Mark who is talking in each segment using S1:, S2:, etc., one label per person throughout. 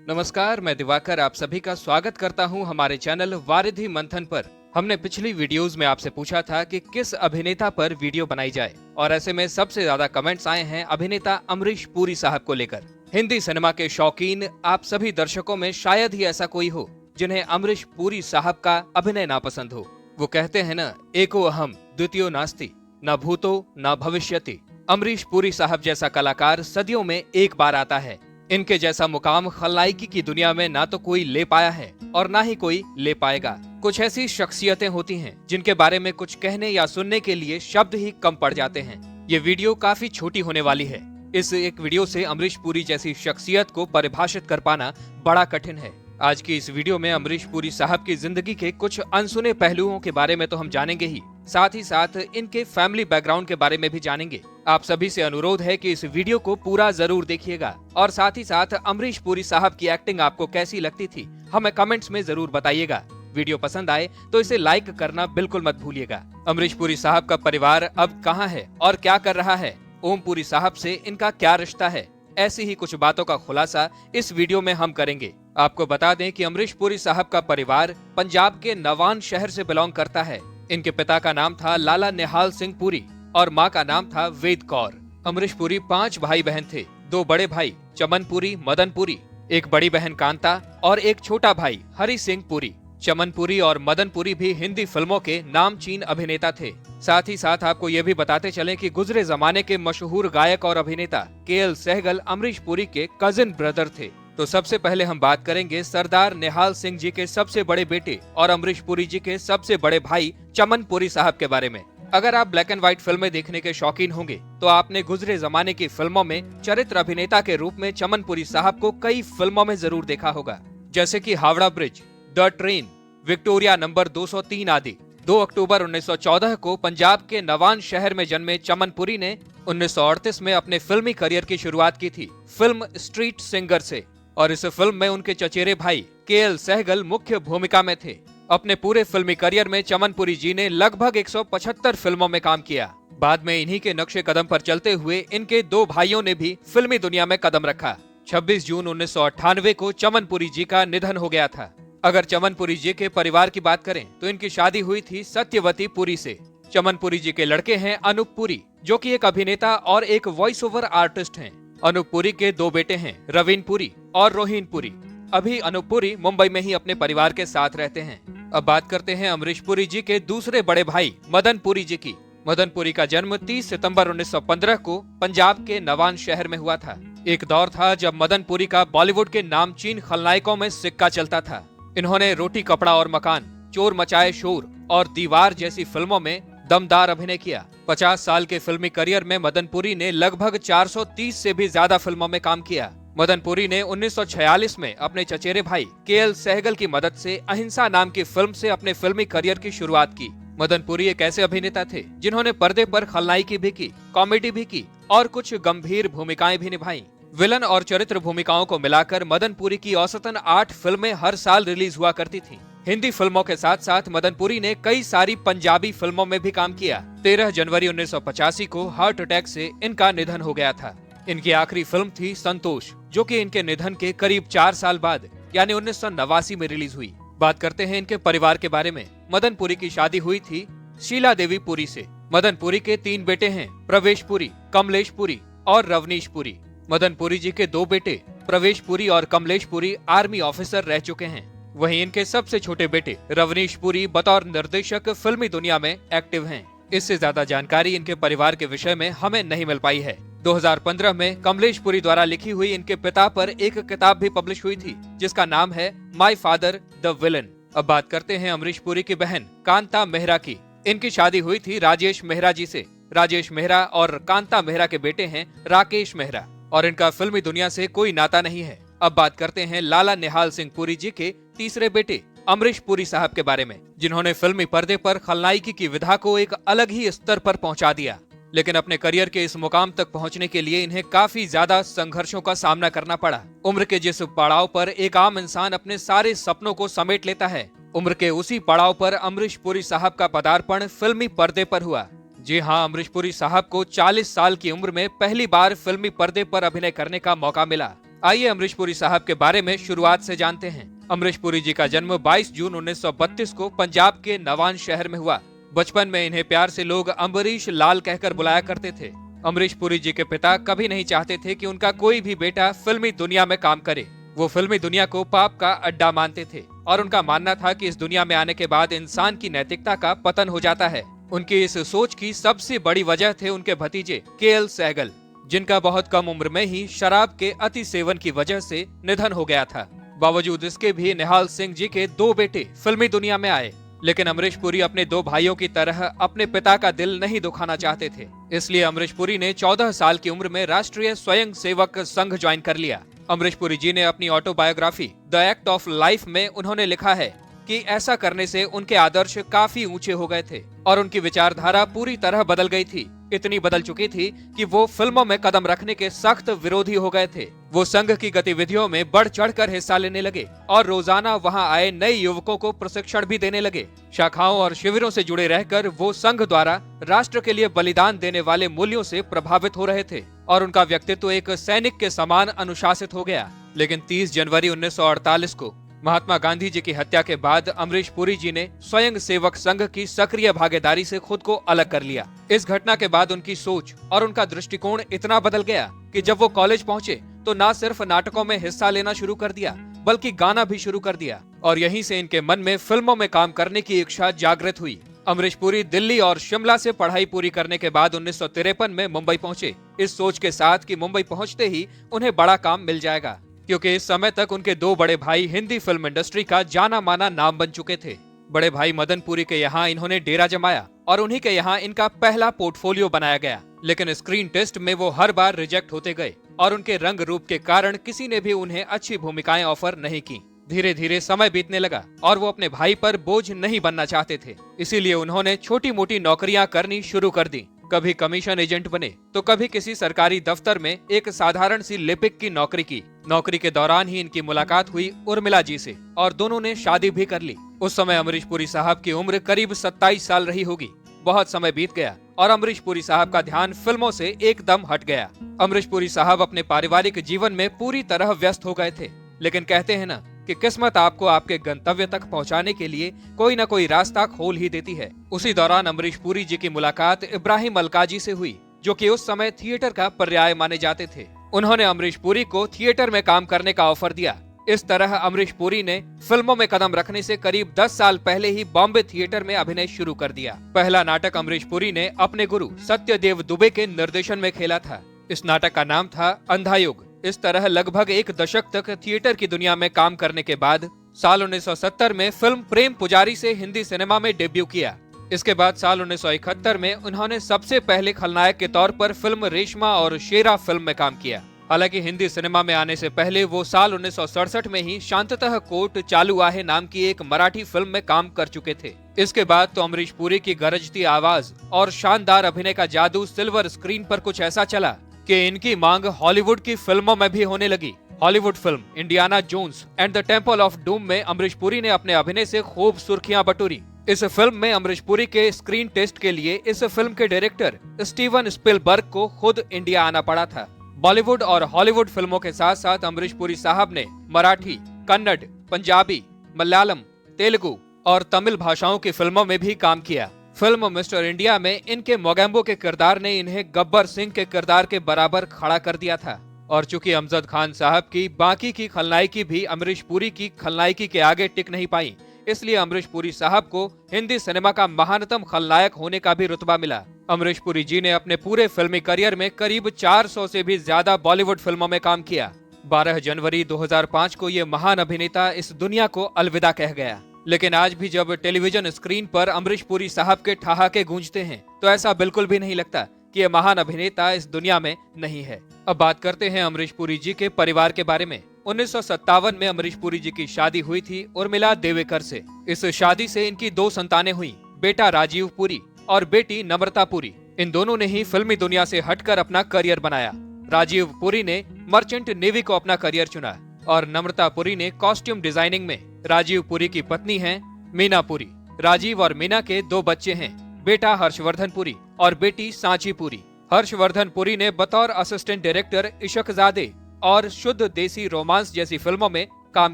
S1: नमस्कार, मैं दिवाकर आप सभी का स्वागत करता हूं हमारे चैनल वारिधि मंथन पर। हमने पिछली वीडियोस में आपसे पूछा था कि किस अभिनेता पर वीडियो बनाई जाए और ऐसे में सबसे ज्यादा कमेंट्स आए हैं अभिनेता अमरीश पुरी साहब को लेकर। हिंदी सिनेमा के शौकीन आप सभी दर्शकों में शायद ही ऐसा कोई हो जिन्हें अमरीश पुरी साहब का अभिनय नापसंद हो। वो कहते हैं न, एको अहम द्वितीयो नास्ति, न भूतो न भविष्यति। अमरीश पुरी साहब जैसा कलाकार सदियों में एक बार आता है। इनके जैसा मुकाम खलनायकी की दुनिया में ना तो कोई ले पाया है और ना ही कोई ले पाएगा। कुछ ऐसी शख्सियतें होती हैं जिनके बारे में कुछ कहने या सुनने के लिए शब्द ही कम पड़ जाते हैं। ये वीडियो काफी छोटी होने वाली है। इस एक वीडियो से अमरीश पुरी जैसी शख्सियत को परिभाषित कर पाना बड़ा कठिन है। आज की इस वीडियो में अमरीश पुरी साहब की जिंदगी के कुछ अनसुने पहलुओं के बारे में तो हम जानेंगे ही साथ इनके फैमिली बैकग्राउंड के बारे में भी जानेंगे। आप सभी से अनुरोध है कि इस वीडियो को पूरा जरूर देखिएगा और साथ ही साथ अमरीश पुरी साहब की एक्टिंग आपको कैसी लगती थी हमें कमेंट्स में जरूर बताइएगा। वीडियो पसंद आए तो इसे लाइक करना बिल्कुल मत भूलिएगा। अमरीश पुरी साहब का परिवार अब कहाँ है और क्या कर रहा है, ओम पुरी साहब से इनका क्या रिश्ता है, ऐसी ही कुछ बातों का खुलासा इस वीडियो में हम करेंगे। आपको बता दें कि अमरीश पुरी साहब का परिवार पंजाब के नवान शहर से बिलोंग करता है। इनके पिता का नाम था लाला निहाल सिंह पुरी और माँ का नाम था वेद कौर। अमरीश पुरी 5 भाई बहन थे। 2 बड़े भाई चमन पुरी, मदन पुरी, एक बड़ी बहन कांता और एक छोटा भाई हरि सिंह पुरी। चमन पुरी और मदन पुरी भी हिंदी फिल्मों के नामचीन अभिनेता थे। साथ ही साथ आपको ये भी बताते चलें कि गुजरे जमाने के मशहूर गायक और अभिनेता के.एल. सहगल अमरीश पुरी के कजिन ब्रदर थे। तो सबसे पहले हम बात करेंगे सरदार निहाल सिंह जी के सबसे बड़े बेटे और अमरीश पुरी जी के सबसे बड़े भाई चमन पुरी साहब के बारे में। अगर आप ब्लैक एंड व्हाइट फिल्में देखने के शौकीन होंगे तो आपने गुजरे जमाने की फिल्मों में चरित्र अभिनेता के रूप में चमन पुरी साहब को कई फिल्मों में जरूर देखा होगा, जैसे कि Howrah bridge, the train, Victoria number 203 आदि। 2 अक्टूबर 1914 को पंजाब के नवान शहर में जन्मे चमन पुरी ने 1938 में अपने फिल्मी करियर की शुरुआत की थी फिल्म स्ट्रीट सिंगर से, और इस फिल्म में उनके चचेरे भाई के.एल. सहगल मुख्य भूमिका में थे। अपने पूरे फिल्मी करियर में चमन पुरी जी ने लगभग 175 फिल्मों में काम किया। बाद में इन्हीं के नक्शे कदम पर चलते हुए इनके 2 भाइयों ने भी फिल्मी दुनिया में कदम रखा। 26 जून 1998 को चमन पुरी जी का निधन हो गया था। अगर चमन पुरी जी के परिवार की बात करें तो इनकी शादी हुई थी सत्यवती पुरी से। चमन पुरी जी के लड़के हैं अनूप पुरी, जो कि एक अभिनेता और एक वॉइस ओवर आर्टिस्ट हैं। अनूप पुरी के 2 बेटे हैं, रवीन पुरी और रोहिन पुरी। अभी अनूप पुरी मुंबई में ही अपने परिवार के साथ रहते हैं। अब बात करते हैं अमरीश पुरी जी के दूसरे बड़े भाई मदन पुरी जी की। मदन पुरी का जन्म 30 सितंबर 1915 को पंजाब के नवान शहर में हुआ था। एक दौर था जब मदन पुरी का बॉलीवुड के नामचीन खलनायकों में सिक्का चलता था। इन्होंने रोटी कपड़ा और मकान, चोर मचाए शोर और दीवार जैसी फिल्मों में दमदार अभिनय किया। 50 साल के फिल्मी करियर में मदन पुरी ने लगभग 430 से भी ज्यादा फिल्मों में काम किया। मदन पुरी ने 1946 में अपने चचेरे भाई के.एल. सहगल की मदद से अहिंसा नाम की फिल्म से अपने फिल्मी करियर की शुरुआत की। मदन पुरी एक ऐसे अभिनेता थे जिन्होंने पर्दे पर खलनायकी भी की, कॉमेडी भी की और कुछ गंभीर भूमिकाएं भी निभाई। विलन और चरित्र भूमिकाओं को मिलाकर मदन पुरी की औसतन 8 फिल्में हर साल रिलीज हुआ करती थीं। हिंदी फिल्मों के साथ साथ मदन पुरी ने कई सारी पंजाबी फिल्मों में भी काम किया। 13 जनवरी 1985 को हार्ट अटैक से इनका निधन हो गया था। इनकी आखिरी फिल्म थी संतोष, जो कि इनके निधन के करीब 4 साल बाद यानी 1989 में रिलीज हुई। बात करते हैं इनके परिवार के बारे में। मदन पुरी की शादी हुई थी शीला देवी पुरी से। मदन पुरी के 3 बेटे हैं, प्रवेश पुरी, कमलेश पुरी और रवनीश पुरी। मदन पुरी जी के 2 बेटे प्रवेश पुरी और कमलेश पुरी आर्मी ऑफिसर रह चुके हैं। वहीं इनके सबसे छोटे बेटे रवनीश पुरी बतौर निर्देशक फिल्मी दुनिया में एक्टिव हैं। इससे ज्यादा जानकारी इनके परिवार के विषय में हमें नहीं मिल पाई है। 2015 में कमलेश पुरी द्वारा लिखी हुई इनके पिता पर एक किताब भी पब्लिश हुई थी जिसका नाम है माई फादर द विलन। अब बात करते हैं अमरीश पुरी की बहन कांता मेहरा की। इनकी शादी हुई थी राजेश मेहरा जी से। राजेश मेहरा और कांता मेहरा के बेटे हैं राकेश मेहरा और इनका फिल्मी दुनिया से कोई नाता नहीं है। अब बात करते हैं लाला निहाल सिंह पुरी जी के तीसरे बेटे अमरीश पुरी साहब के बारे में, जिन्होंने फिल्मी पर्दे पर खलनायकी की विधा को एक अलग ही स्तर पर पहुंचा दिया। लेकिन अपने करियर के इस मुकाम तक पहुंचने के लिए इन्हें काफी ज्यादा संघर्षों का सामना करना पड़ा। उम्र के जिस पड़ाव पर एक आम इंसान अपने सारे सपनों को समेट लेता है, उम्र के उसी पड़ाव पर अमरीश पुरी साहब का पदार्पण फिल्मी पर्दे पर हुआ। जी हाँ, अमरीश पुरी साहब को 40 साल की उम्र में पहली बार फिल्मी पर्दे पर अभिनय करने का मौका मिला। आइए अमरीश पुरी साहब के बारे में शुरुआत से जानते हैं। अमरीश पुरी जी का जन्म 22 जून 1932 को पंजाब के नवान शहर में हुआ। बचपन में इन्हें प्यार से लोग अम्बरीश लाल कहकर बुलाया करते थे। अमरीश पुरी जी के पिता कभी नहीं चाहते थे कि उनका कोई भी बेटा फिल्मी दुनिया में काम करे। वो फिल्मी दुनिया को पाप का अड्डा मानते थे और उनका मानना था कि इस दुनिया में आने के बाद इंसान की नैतिकता का पतन हो जाता है। उनकी इस सोच की सबसे बड़ी वजह थे उनके भतीजे के.एल. सहगल, जिनका बहुत कम उम्र में ही शराब के अति सेवन की वजह से निधन हो गया था। बावजूद इसके भी निहाल सिंह जी के 2 बेटे फिल्मी दुनिया में आए, लेकिन अमरीश पुरी अपने 2 भाइयों की तरह अपने पिता का दिल नहीं दुखाना चाहते थे। इसलिए अमरीश पुरी ने 14 साल की उम्र में राष्ट्रीय स्वयं सेवक संघ ज्वाइन कर लिया। अमरीश पुरी जी ने अपनी autobiography the act of life में उन्होंने लिखा है कि ऐसा करने से उनके आदर्श काफी ऊंचे हो गए थे और उनकी विचारधारा पूरी तरह बदल गई थी। इतनी बदल चुकी थी कि वो फिल्मों में कदम रखने के सख्त विरोधी हो गए थे। वो संघ की गतिविधियों में बढ़ चढ़कर हिस्सा लेने लगे और रोजाना वहां आए नए युवकों को प्रशिक्षण भी देने लगे। शाखाओं और शिविरों से जुड़े रहकर वो संघ द्वारा राष्ट्र के लिए बलिदान देने वाले मूल्यों से प्रभावित हो रहे थे और उनका व्यक्तित्व एक सैनिक के समान अनुशासित हो गया। लेकिन 30 जनवरी 1948 को महात्मा गांधी जी की हत्या के बाद अमरीश पुरी जी ने स्वयं सेवक संघ की सक्रिय भागीदारी से खुद को अलग कर लिया। इस घटना के बाद उनकी सोच और उनका दृष्टिकोण इतना बदल गया कि जब वो कॉलेज पहुंचे तो न सिर्फ नाटकों में हिस्सा लेना शुरू कर दिया बल्कि गाना भी शुरू कर दिया और यहीं से इनके मन में फिल्मों में काम करने की इच्छा जागृत हुई। अमरीश पुरी दिल्ली और शिमला से पढ़ाई पूरी करने के बाद 1953 में मुंबई पहुंचे, इस सोच के साथ कि मुंबई पहुंचते ही उन्हें बड़ा काम मिल जाएगा, क्योंकि इस समय तक उनके 2 बड़े भाई हिंदी फिल्म इंडस्ट्री का जाना माना नाम बन चुके थे। बड़े भाई मदन पुरी के यहाँ इन्होंने डेरा जमाया और उन्हीं के यहाँ इनका पहला पोर्टफोलियो बनाया गया, लेकिन स्क्रीन टेस्ट में वो हर बार रिजेक्ट होते गए और उनके रंग रूप के कारण किसी ने भी उन्हें अच्छी भूमिकाएं ऑफर नहीं की। धीरे धीरे समय बीतने लगा और वो अपने भाई पर बोझ नहीं बनना चाहते थे, इसीलिए उन्होंने छोटी मोटी नौकरियां करनी शुरू कर दी। कभी कमीशन एजेंट बने तो कभी किसी सरकारी दफ्तर में एक साधारण सी लिपिक की नौकरी की। नौकरी के दौरान ही इनकी मुलाकात हुई उर्मिला जी से और दोनों ने शादी भी कर ली। उस समय अमरीश पुरी साहब की उम्र करीब 27 साल रही होगी। बहुत समय बीत गया और अमरीश पुरी साहब का ध्यान फिल्मों से एकदम हट गया। अमरीश पुरी साहब अपने पारिवारिक जीवन में पूरी तरह व्यस्त हो गए थे, लेकिन कहते हैं ना कि किस्मत आपको आपके गंतव्य तक पहुंचाने के लिए कोई न कोई रास्ता खोल ही देती है। उसी दौरान अमरीश पुरी जी की मुलाकात इब्राहिम अलकाजी से हुई, जो कि उस समय थिएटर का पर्याय माने जाते थे। उन्होंने अमरीश पुरी को थिएटर में काम करने का ऑफर दिया। इस तरह अमरीश पुरी ने फिल्मों में कदम रखने से करीब 10 साल पहले ही बॉम्बे थिएटर में अभिनय शुरू कर दिया। पहला नाटक अमरीश पुरी ने अपने गुरु सत्यदेव दुबे के निर्देशन में खेला था। इस नाटक का नाम था अंधा युग। इस तरह लगभग 1 दशक तक थिएटर की दुनिया में काम करने के बाद साल 1970 में फिल्म प्रेम पुजारी से हिंदी सिनेमा में डेब्यू किया। इसके बाद साल 1971 में उन्होंने सबसे पहले खलनायक के तौर पर फिल्म रेशमा और शेरा फिल्म में काम किया। हालांकि हिंदी सिनेमा में आने से पहले वो साल 1967 में ही शांततः कोर्ट चालू आहे नाम की एक मराठी फिल्म में काम कर चुके थे। इसके बाद तो अमरीश पुरी की गरजती आवाज और शानदार अभिनय का जादू सिल्वर स्क्रीन पर कुछ ऐसा चला कि इनकी मांग हॉलीवुड की फिल्मों में भी होने लगी। Hollywood film Indiana Jones and the Temple of Doom में अमरीश पुरी ने अपने अभिनय से खूब सुर्खियां बटोरी। इस फिल्म में अमरीश पुरी के स्क्रीन टेस्ट के लिए इस फिल्म के डायरेक्टर स्टीवन स्पिलबर्ग को खुद इंडिया आना पड़ा था। बॉलीवुड और हॉलीवुड फिल्मों के साथ साथ अमरीश पुरी साहब ने मराठी, कन्नड़, पंजाबी, मलयालम, तेलुगु और तमिल भाषाओं की फिल्मों में भी काम किया। फिल्म मिस्टर इंडिया में इनके मोगैम्बो के किरदार ने इन्हें गब्बर सिंह के किरदार के बराबर खड़ा कर दिया था। और चूंकि अमजद खान साहब की बाकी की खलनायकी भी अमरीश पुरी की खलनायकी के आगे टिक नहीं पाई, इसलिए अमरीश पुरी साहब को हिंदी सिनेमा का महानतम खलनायक होने का भी रुतबा मिला। अमरीश पुरी जी ने अपने पूरे फिल्मी करियर में करीब 400 से भी ज्यादा बॉलीवुड फिल्मों में काम किया। 12 जनवरी 2005 को ये महान अभिनेता इस दुनिया को अलविदा कह गया। लेकिन आज भी जब टेलीविजन स्क्रीन पर अमरीश पुरी साहब के ठहाके गूंजते हैं तो ऐसा बिल्कुल भी नहीं लगता कि ये महान अभिनेता इस दुनिया में नहीं है। अब बात करते हैं अमरीश पुरी जी के परिवार के बारे में। 1957 में अमरीश पुरी जी की शादी हुई थी उर्मिला देवेकर से। इस शादी से इनकी 2 संतानें हुई, बेटा राजीव पुरी और बेटी नम्रता पुरी। इन दोनों ने ही फिल्मी दुनिया से हटकर अपना करियर बनाया। राजीव पुरी ने मर्चेंट नेवी को अपना करियर चुना और नम्रता पुरी ने कॉस्ट्यूम डिजाइनिंग में। राजीव पुरी की पत्नी हैं मीना पुरी। राजीव और मीना के 2 बच्चे हैं, बेटा हर्षवर्धन पुरी और बेटी सांची पुरी। हर्षवर्धन पुरी ने बतौर असिस्टेंट डायरेक्टर इशकजादे और शुद्ध देसी रोमांस जैसी फिल्मों में काम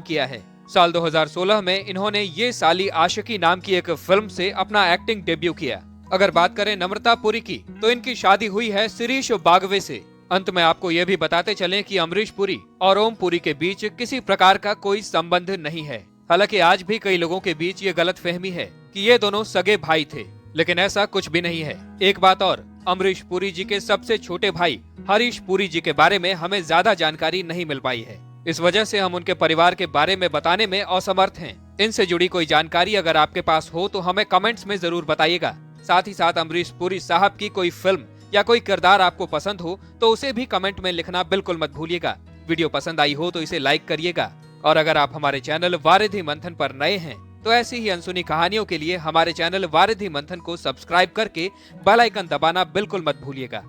S1: किया है। साल 2016 में इन्होंने ये साली आशिकी नाम की एक फिल्म से अपना एक्टिंग डेब्यू किया। अगर बात करें नम्रता पुरी की, तो इनकी शादी हुई है शिरीष बागवे से। अंत में आपको ये भी बताते चलें कि अमरीश पुरी और ओम पुरी के बीच किसी प्रकार का कोई संबंध नहीं है। हालांकि आज भी कई लोगों के बीच ये गलतफहमी है कि ये दोनों सगे भाई थे, लेकिन ऐसा कुछ भी नहीं है। एक बात और, अमरीश पुरी जी के सबसे छोटे भाई हरीश पुरी जी के बारे में हमें ज्यादा जानकारी नहीं मिल पाई है। इस वजह से हम उनके परिवार के बारे में बताने में असमर्थ हैं। इनसे जुड़ी कोई जानकारी अगर आपके पास हो तो हमें कमेंट्स में जरूर बताइएगा। साथ ही साथ अमरीश पुरी साहब की कोई फिल्म या कोई किरदार आपको पसंद हो तो उसे भी कमेंट में लिखना बिल्कुल मत भूलिएगा। वीडियो पसंद आई हो तो इसे लाइक करिएगा, और अगर आप हमारे चैनल वारिधि मंथन पर नए हैं तो ऐसी ही अनसुनी कहानियों के लिए हमारे चैनल वारिधि मंथन को सब्सक्राइब करके बेल आइकन दबाना बिल्कुल मत भूलिएगा।